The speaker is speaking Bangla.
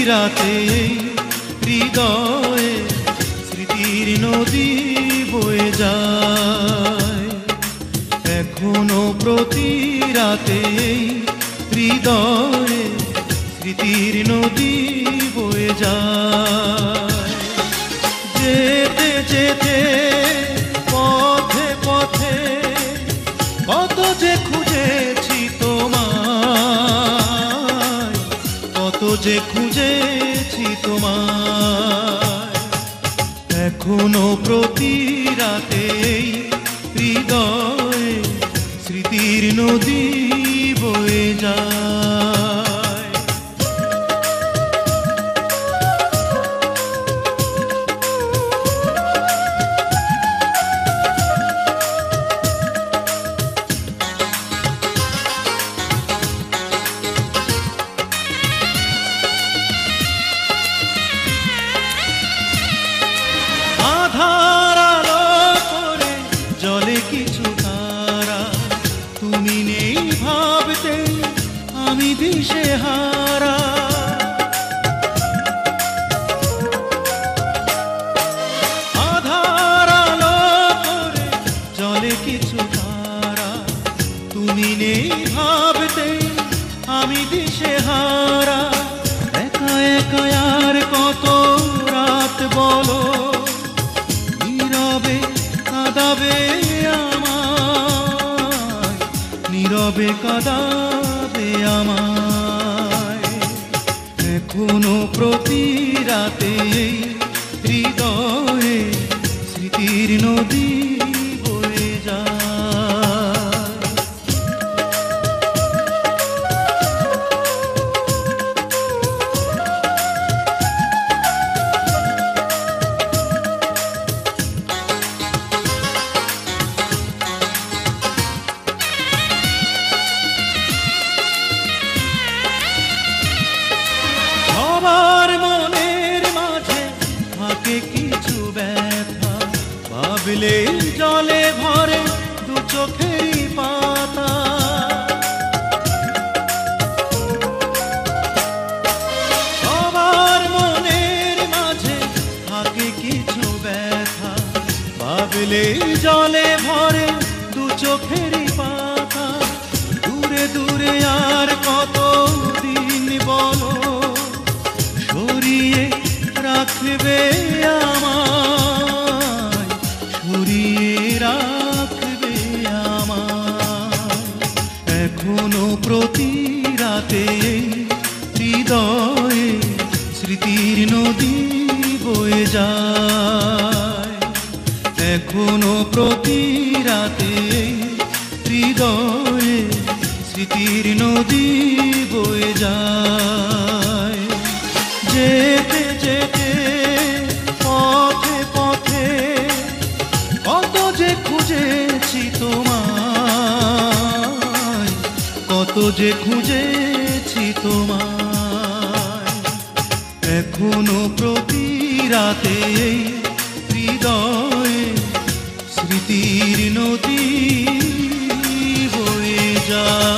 রাতে হৃদয়ে স্মৃতির নদী বয়ে যায়। এখনো প্রতি রাতে হৃদয়ে স্মৃতির নদী বয়ে যায়। যেতে যেতে পথে পথে কত যে খুঁজেছি তোমায়, কত যে খুঁজেছি তোমায়। এখনো প্রতি রাতে হৃদয়ে স্মৃতির নদী বয়ে যায়। আধার আলো করে জলে কিছু তারা, তুমি নেই ভাবতে আমি দিশেহারা। আধার আলো করে জলে কিছু তারা, তুমি নেই ভাবতে আমি দিশেহারা। একা একা আর কত রাত বলো, নীরবে কাঁদাবে আমায়, নীরবে কাঁদাবে আমায়। এখনো প্রতি রাতে হৃদয়ে স্মৃতির নদী বয়ে যায়। সবার মনের মাঝে থাকে কিছু ব্যথা, ভাবলে জলে ভরে দু চোখেরই পাতা। সবার মনের মাঝে থাকে কিছু ব্যথা, ভাবলে জলে ভরে দু চোখেরই পাতা। দূরে দূরে আর কত দিন বলো, সরিয়ে রাখবে আমায়, সরিয়ে রাখবে আমায়। এখনো প্রতি রাতে হৃদয়ে স্মৃতির নদী বয়ে যায়। এখনো প্রতি রাতে হৃদয়ে স্মৃতির নদী বয়ে যায়। যেতে যেতে পথে পথে কত যে খুঁজেছি তোমায়, কত যে খুঁজেছি তোমায়। এখনো প্রতি রাতে হৃদয়ে স্মৃতির নদী বয়ে যায়।